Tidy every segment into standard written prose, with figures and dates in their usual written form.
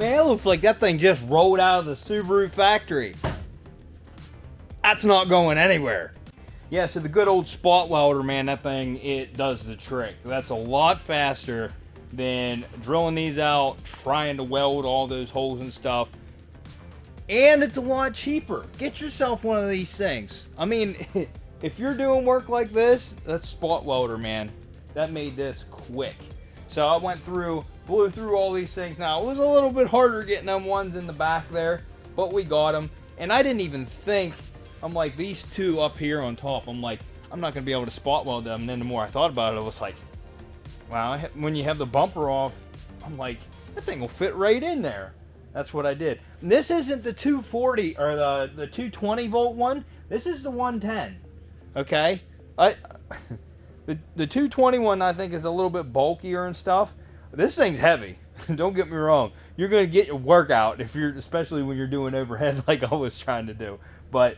Man, it looks like that thing just rolled out of the Subaru factory. That's not going anywhere. Yeah, so the good old spot welder, man, that thing, it does the trick. That's a lot faster than drilling these out, trying to weld all those holes and stuff. And it's a lot cheaper. Get yourself one of these things. I mean, if you're doing work like this, that's spot welder, man. That made this quick. So I went through, blew through all these things. Now, it was a little bit harder getting them ones in the back there, but we got them. And I didn't even think, I'm like, these two up here on top, I'm like, I'm not going to be able to spot weld them. And then the more I thought about it, it was like, wow, when you have the bumper off, I'm like, that thing will fit right in there. That's what I did. And this isn't the 240 or the 220 volt one. This is the 110. Okay? The 220 one I think is a little bit bulkier and stuff. This thing's heavy. Don't get me wrong. You're going to get your workout if you're, especially when you're doing overhead like I was trying to do. But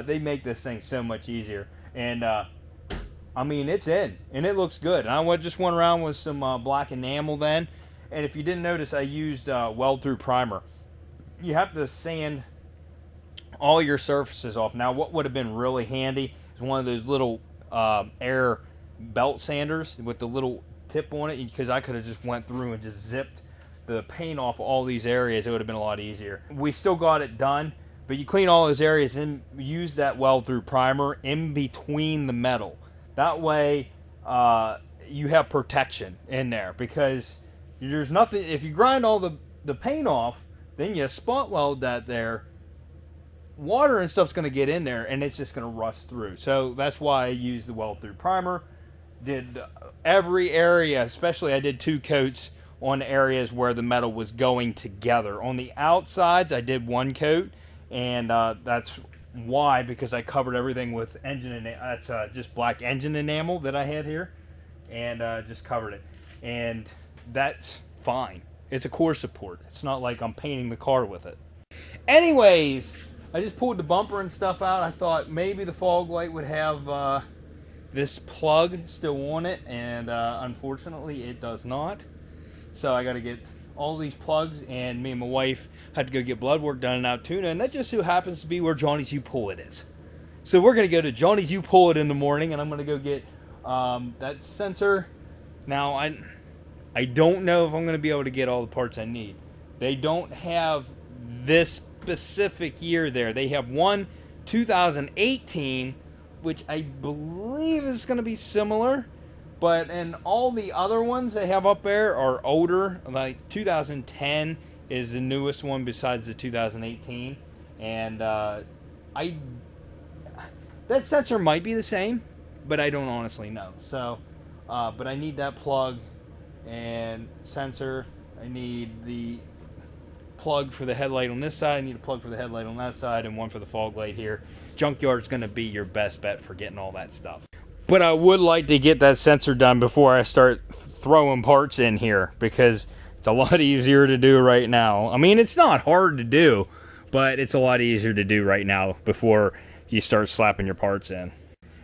they make this thing so much easier. And I mean, it's in and it looks good. And I just went around with some black enamel then. And if you didn't notice, I used weld through primer. You have to sand all your surfaces off. Now, what would have been really handy is one of those little air belt sanders with the little tip on it, because I could have just went through and just zipped the paint off all these areas. It would have been a lot easier. We still got it done, but you clean all those areas and use that weld through primer in between the metal. That way you have protection in there, because there's nothing, if you grind all the paint off, then you spot weld that there, water and stuff's going to get in there and it's just going to rust through. So that's why I use the weld through primer. Did every area, especially I did 2 coats on areas where the metal was going together. On the outsides I did 1 coat, and that's why, because I covered everything with engine enamel. That's just black engine enamel that I had here, and just covered it, and that's fine. It's a core support. It's not like I'm painting the car with it. Anyways, I just pulled the bumper and stuff out. I thought maybe the fog light would have this plug still on it, and unfortunately it does not. So I got to get all these plugs, and me and my wife had to go get blood work done in Altoona, and that just so happens to be where Johnny's U-Pull-It is. So we're going to go to Johnny's U-Pull-It in the morning, and I'm going to go get that sensor. Now, I don't know if I'm going to be able to get all the parts I need. They don't have this specific year there. They have one 2018, which I believe is going to be similar, but and all the other ones they have up there are older. Like 2010 is the newest one besides the 2018, and that sensor might be the same, but I don't honestly know. So, but I need that plug and sensor. I need the plug for the headlight on this side. I need a plug for the headlight on that side, and one for the fog light here. Junkyard's going to be your best bet for getting all that stuff. But I would like to get that sensor done before I start throwing parts in here, because it's a lot easier to do right now. I mean, it's not hard to do, but it's a lot easier to do right now before you start slapping your parts in.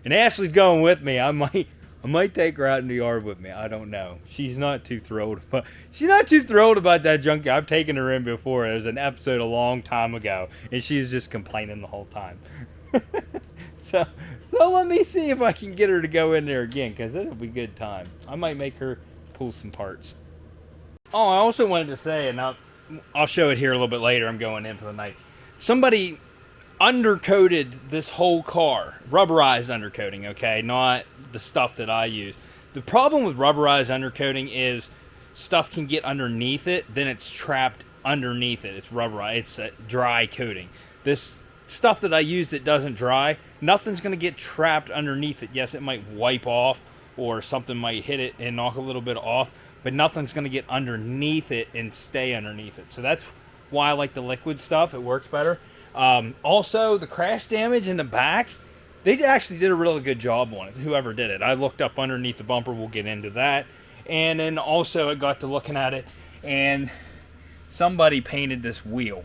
And Ashley's going with me. I might take her out in the yard with me. I don't know. She's not too thrilled. But she's not too thrilled about that junkyard. I've taken her in before. There was an episode a long time ago, and she's just complaining the whole time. So let me see if I can get her to go in there again, because it'll be a good time. I might make her pull some parts. Oh, I also wanted to say, and I'll show it here a little bit later. I'm going in for the night. Somebody undercoated this whole car. Rubberized undercoating, okay? Not the stuff that I use. The problem with rubberized undercoating is stuff can get underneath it, then it's trapped underneath it. It's rubberized. It's a dry coating. This stuff that I use that doesn't dry, nothing's going to get trapped underneath it. Yes, it might wipe off, or something might hit it and knock a little bit off, but nothing's going to get underneath it and stay underneath it. So that's why I like the liquid stuff. It works better. Also, the crash damage in the back, they actually did a really good job on it, whoever did it. I looked up underneath the bumper. We'll get into that. And then also I got to looking at it, and somebody painted this wheel.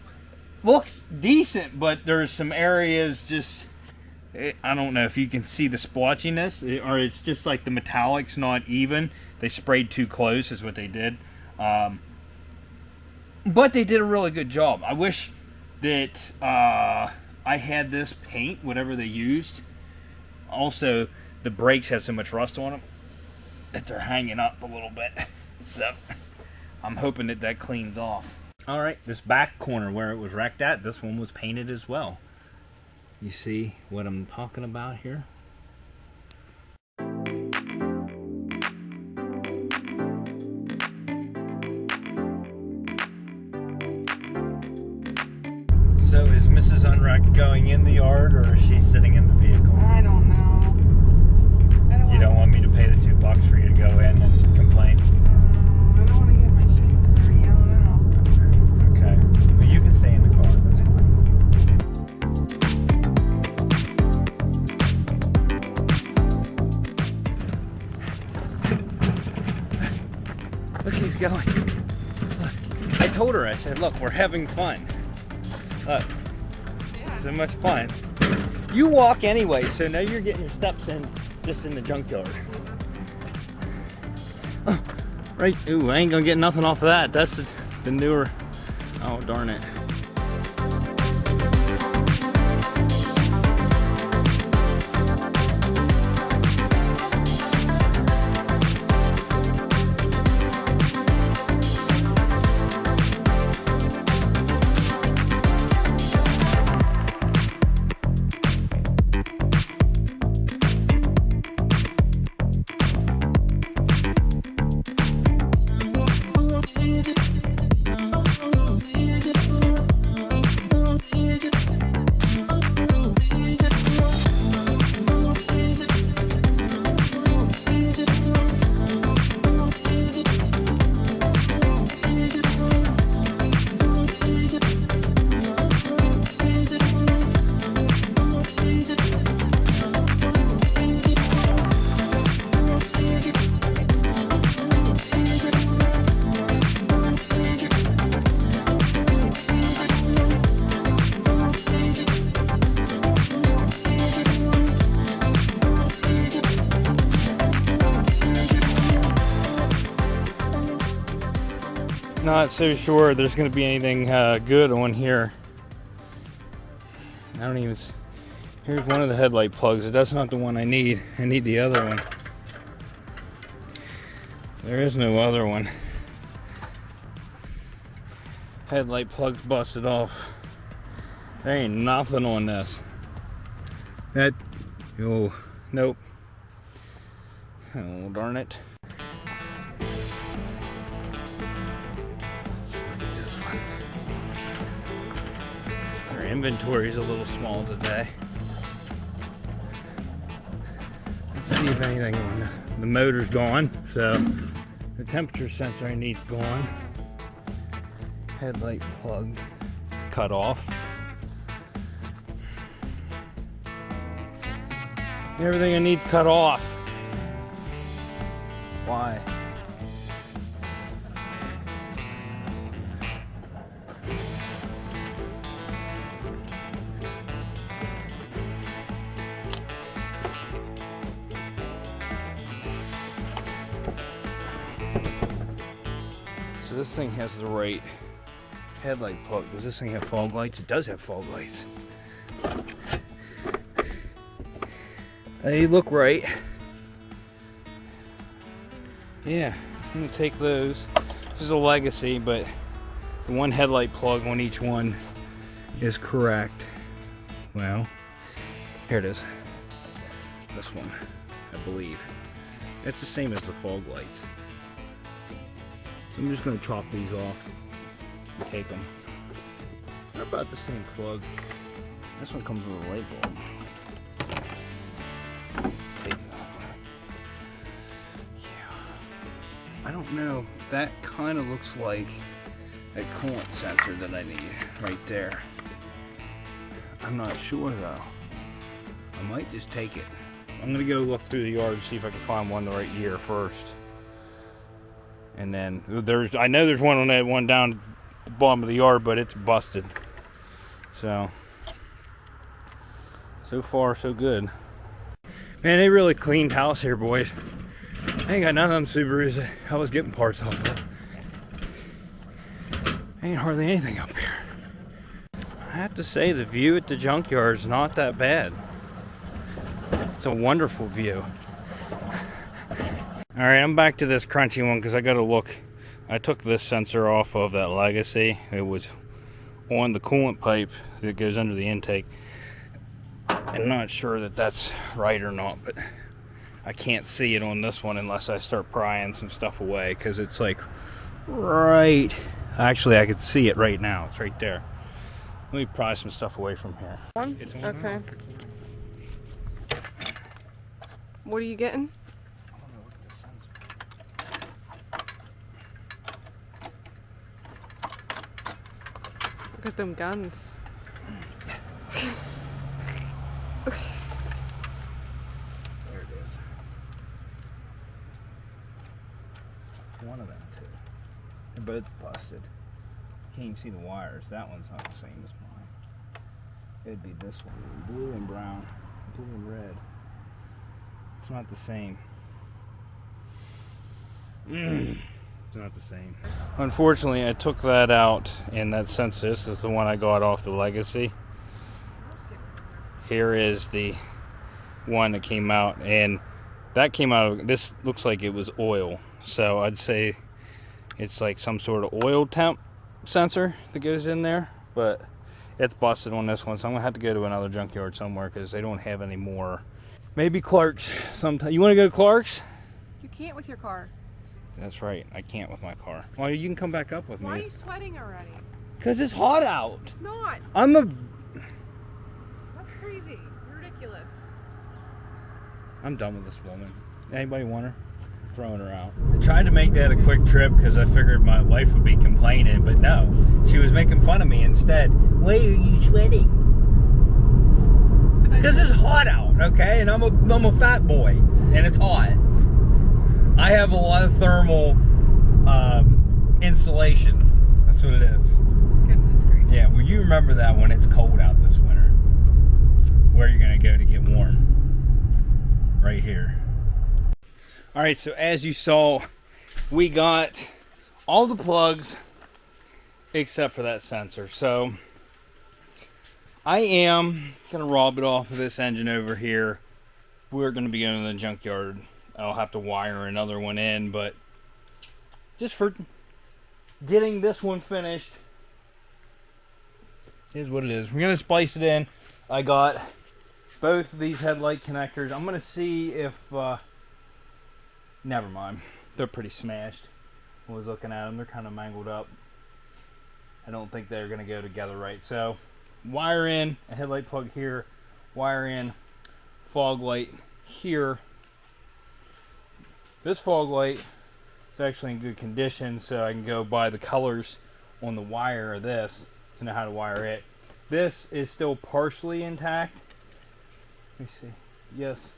Looks decent, but there's some areas just, I don't know if you can see the splotchiness, or it's just like the metallic's not even. They sprayed too close is what they did. But they did a really good job. I wish that I had this paint, whatever they used. Also, the brakes have so much rust on them that they're hanging up a little bit. So I'm hoping that that cleans off. All right, this back corner where it was wrecked at, this one was painted as well. You see what I'm talking about here? So is Mrs. Unwrecked going in the yard, or is she sitting in the vehicle? I don't know. You don't want me to pay the $2 for you to go in and complain? I don't want to get my shit dirty. I don't know. Okay. Well, you can stay in the car. That's fine. Look, he's going. Look. I told her, I said, look, we're having fun. Look. Yeah. So much fun. You walk anyway, so now you're getting your steps in just in the junkyard. Oh, right. Ooh, I ain't gonna get nothing off of that. That's the newer. Oh, darn it. Not so sure there's going to be anything good on here. I don't even. Here's one of the headlight plugs. That's not the one I need. I need the other one. There is no other one. Headlight plug's busted off. There ain't nothing on this. That. Oh, nope. Oh, darn it. Our inventory's a little small today. Let's see if anything on the motor's gone. So the temperature sensor I need's gone. Headlight plug is cut off. Everything I need's cut off. Why? So this thing has the right headlight plug. Does this thing have fog lights? It does have fog lights. They look right. Yeah, I'm gonna take those. This is a legacy, but the one headlight plug on each one is correct. Well, here it is. This one, I believe. It's the same as the fog lights. So I'm just gonna chop these off and take them. They're about the same plug. This one comes with a light bulb. I don't know, that kind of looks like a coolant sensor that I need right there. I'm not sure though. I might just take it. I'm gonna go look through the yard and see if I can find one the right year first. And then I know there's one on that one down at the bottom of the yard, but it's busted. So far so good. Man, they really cleaned house here, boys. I ain't got none of them Subarus I was getting parts off of. Ain't hardly anything up here. I have to say the view at the junkyard is not that bad. It's a wonderful view. Alright, I'm back to this crunchy one because I gotta look. I took this sensor off of that Legacy. It was on the coolant pipe that goes under the intake. I'm not sure that that's right or not, but I can't see it on this one unless I start prying some stuff away because it's like right. Actually, I could see it right now. It's right there. Let me pry some stuff away from here. Okay. What are you getting? Look at them guns. There it is. One of them too. They're both busted. Can't even see the wires. That one's not the same as mine. It'd be this one. Blue and brown. Blue and red. It's not the same. It's not the same. Unfortunately, I took that out, and that sensor, this is the one I got off the Legacy. Here is the one that came out, and that came out, this looks like it was oil. So I'd say it's like some sort of oil temp sensor that goes in there, but it's busted on this one, so I'm gonna have to go to another junkyard somewhere because they don't have any more. Maybe Clark's sometime. You want to go to Clark's? You can't with your car. That's right, I can't with my car. Well, you can come back up with Why are me. you sweating already? Because it's hot out. It's not. I'm Crazy. You're ridiculous. done with this woman. Anybody want her? Throwing her out. I tried to make that a quick trip because I figured my wife would be complaining, but no. She was making fun of me instead. Why are you sweating? Because it's hot out, okay? And I'm a fat boy, and it's hot. I have a lot of thermal insulation. That's what it is. Goodness gracious. Yeah, well, you remember that when it's cold out this winter. Where you're going to go to get warm. Right here. Alright, so as you saw, we got all the plugs except for that sensor. So I am going to rob it off of this engine over here. We're going to be going to the junkyard. I'll have to wire another one in, but just for getting this one finished is what it is. We're going to splice it in. I got both of these headlight connectors. I'm going to see if never mind. They're pretty smashed. I was looking at them. They're kind of mangled up. I don't think they're going to go together right. So, wire in a headlight plug here. Wire in fog light here. This fog light is actually in good condition, so I can go by the colors on the wire of this to know how to wire it. This is still partially intact. Let me see. Yes.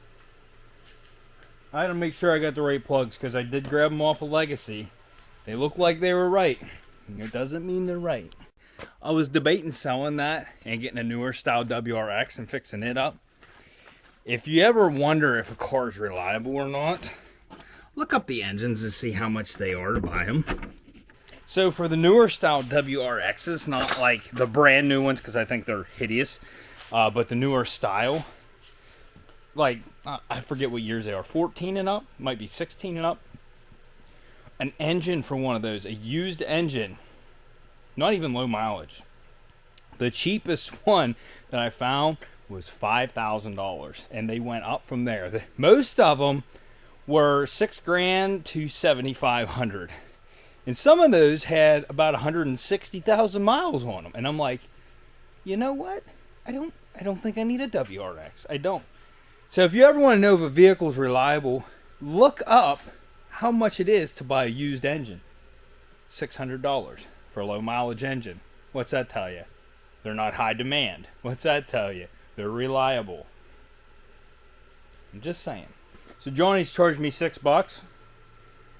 I had to make sure I got the right plugs because I did grab them off a Legacy. They look like they were right. It doesn't mean they're right. I was debating selling that and getting a newer style WRX and fixing it up. If you ever wonder if a car is reliable or not, look up the engines and see how much they are to buy them. So for the newer style WRXs, not like the brand new ones because I think they're hideous, but the newer style, like I forget what years they are, 14 and up, might be 16 and up. An engine for one of those, a used engine, not even low mileage. The cheapest one that I found was $5,000, and they went up from there. Most of them were $6,000 to $7,500, and some of those had about 160,000 miles on them. And I'm like, you know what? I don't think I need a WRX. I don't. So if you ever want to know if a vehicle is reliable, look up how much it is to buy a used engine. $600 for a low mileage engine. What's that tell you? They're not high demand. What's that tell you? They're reliable. I'm just saying. So Johnny's charged me $6.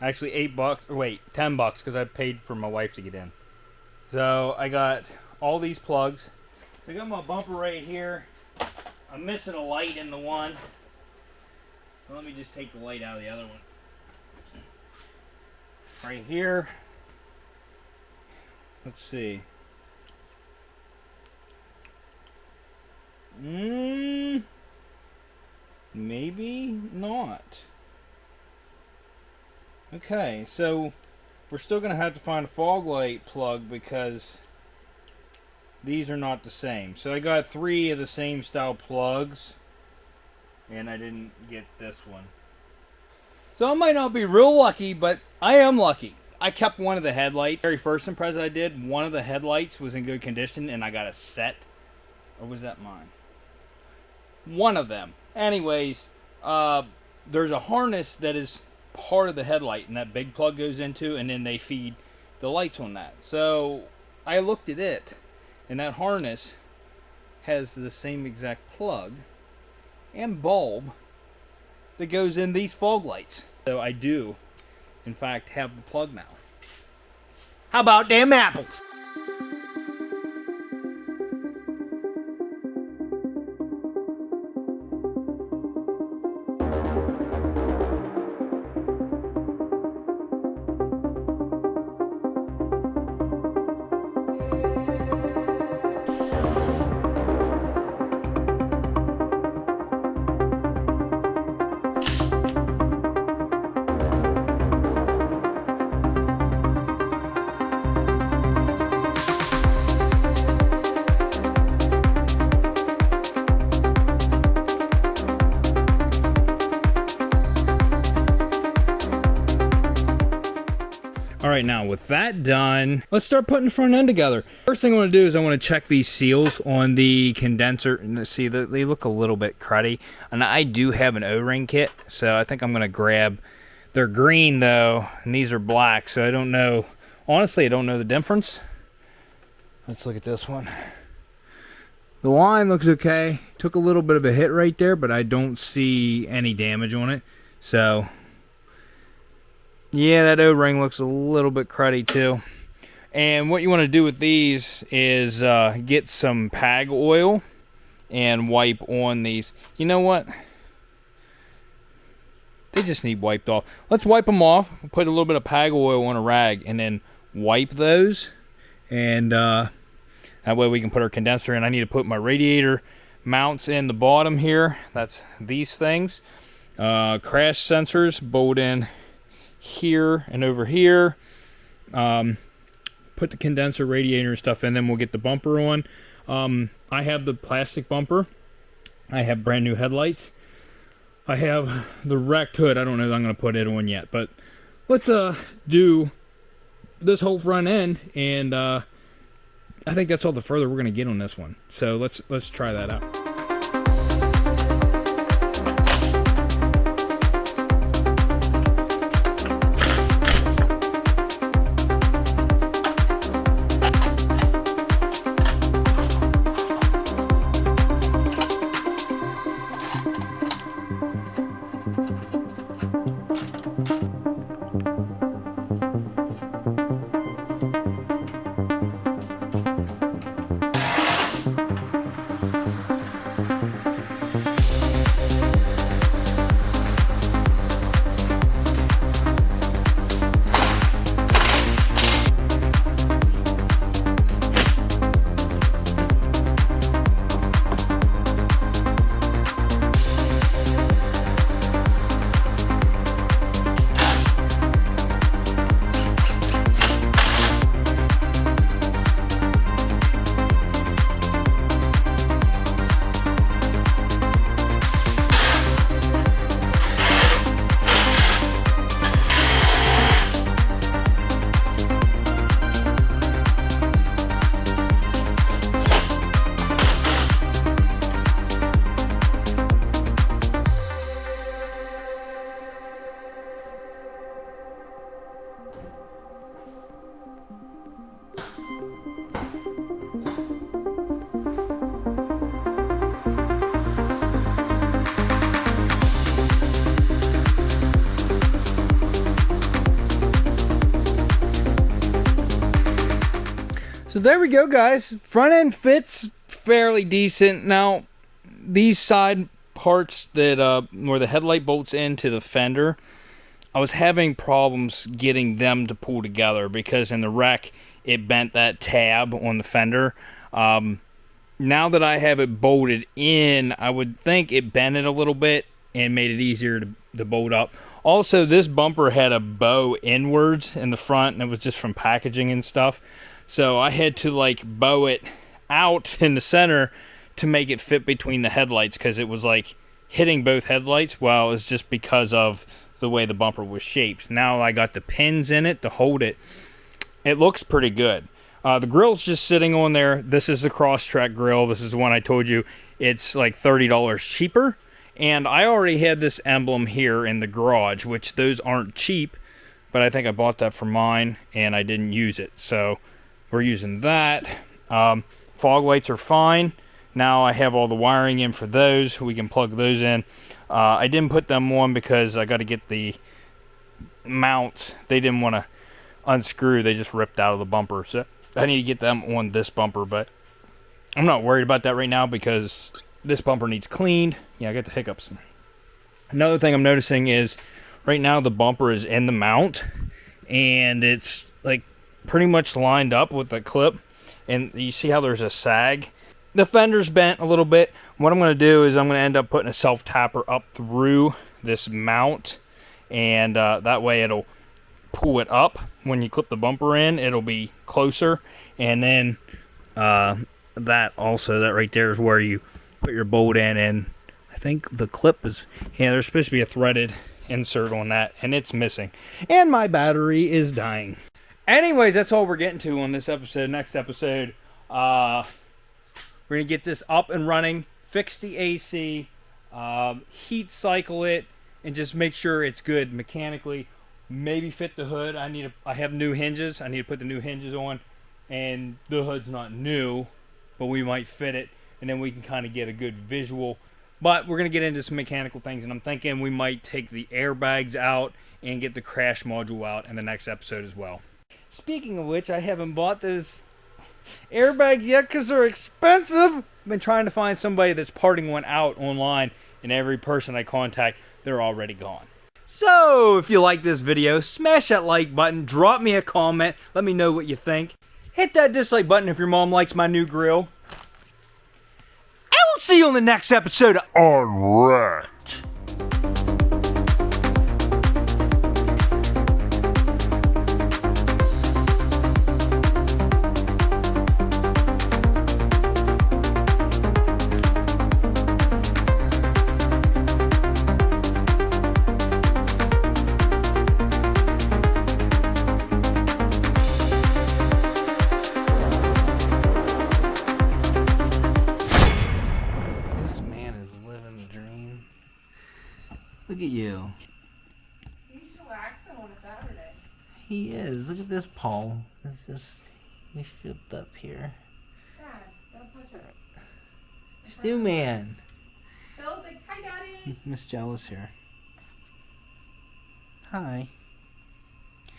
Actually $8, or wait, $10 because I paid for my wife to get in. So I got all these plugs. I got my bumper right here. I'm missing a light in the one. Let me just take the light out of the other one. Right here. Let's see. Maybe not. Okay, so we're still going to have to find a fog light plug because these are not the same. So I got 3 of the same style plugs, and I didn't get this one. So I might not be real lucky, but I am lucky. I kept one of the headlights. Very first Impreza I did, one of the headlights was in good condition, and I got a set. Or was that mine? One of them. Anyways, there's a harness that is part of the headlight, and that big plug goes into, and then they feed the lights on that. So I looked at it, and that harness has the same exact plug and bulb that goes in these fog lights. So I do, in fact, have the plug now. How about them apples? Alright, now with that done, let's start putting the front end together. First thing I want to do is I want to check these seals on the condenser. And see, they look a little bit cruddy. And I do have an O-ring kit, so I think I'm going to grab... They're green though, and these are black, so I don't know. Honestly, I don't know the difference. Let's look at this one. The line looks okay. Took a little bit of a hit right there, but I don't see any damage on it. So... yeah, that O-ring looks a little bit cruddy too. And what you want to do with these is get some PAG oil and wipe on these. You know what? They just need wiped off. Let's wipe them off. Put a little bit of PAG oil on a rag and then wipe those. And that way we can put our condenser in. I need to put my radiator mounts in the bottom here. That's these things. Crash sensors bolt in here and over here. Put the condenser, radiator and stuff in, then we'll get the bumper on. I have the plastic bumper. I have brand new headlights. I have the wrecked hood. I don't know if I'm going to put it on yet, but let's do this whole front end, and I think that's all the further we're going to get on this one. So let's try that out. So there we go, guys. Front end fits fairly decent. Now, these side parts that where the headlight bolts into the fender, I was having problems getting them to pull together because in the wreck it bent that tab on the fender. Now that I have it bolted in, I would think it bent it a little bit and made it easier to bolt up. Also, this bumper had a bow inwards in the front, and it was just from packaging and stuff. So I had to like bow it out in the center to make it fit between the headlights, because it was like hitting both headlights. Well, it's just because of the way the bumper was shaped. Now I got the pins in it to hold it. It looks pretty good. The grill's just sitting on there. This is the Crosstrek grill. This is the one I told you. It's like $30 cheaper. And I already had this emblem here in the garage, which those aren't cheap, but I think I bought that for mine and I didn't use it. So we're using that. Fog lights are fine. Now I have all the wiring in for those. We can plug those in. I didn't put them on because I got to get the mounts. They didn't want to unscrew. They just ripped out of the bumper. So I need to get them on this bumper, but I'm not worried about that right now because this bumper needs cleaned. Yeah, I got the hiccups. Another thing I'm noticing is right now the bumper is in the mount and it's like pretty much lined up with the clip, and you see how there's a sag. The fender's bent a little bit. What I'm going to do is I'm going to end up putting a self-tapper up through this mount, and that way it'll pull it up. When you clip the bumper in, it'll be closer, and then that right there is where you put your bolt in, and I think the clip is, yeah, there's supposed to be a threaded insert on that, and it's missing, and my battery is dying. Anyways, that's all we're getting to on this episode. Next episode, we're gonna get this up and running, fix the AC, heat cycle it, and just make sure it's good mechanically. Maybe fit the hood. I have new hinges. I need to put the new hinges on, and the hood's not new, but we might fit it, and then we can kind of get a good visual. But we're gonna get into some mechanical things, and I'm thinking we might take the airbags out and get the crash module out in the next episode as well. Speaking of which, I haven't bought those airbags yet because they're expensive. I've been trying to find somebody that's parting one out online, and every person I contact, they're already gone. So, if you like this video, smash that like button, drop me a comment, let me know what you think. Hit that dislike button if your mom likes my new grill. I will see you on the next episode of Unwrapped. Look at you. He's chillaxing on a Saturday. He is. Look at this paw. It's just, we flipped up here. Dad, don't touch it. Stew Man. Phil's like, hi, Daddy. Miss Jealous here. Hi. Do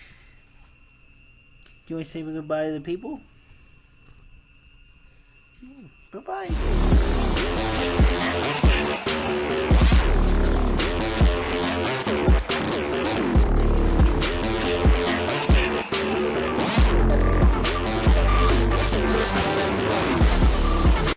you want to say goodbye to the people? Bye-bye.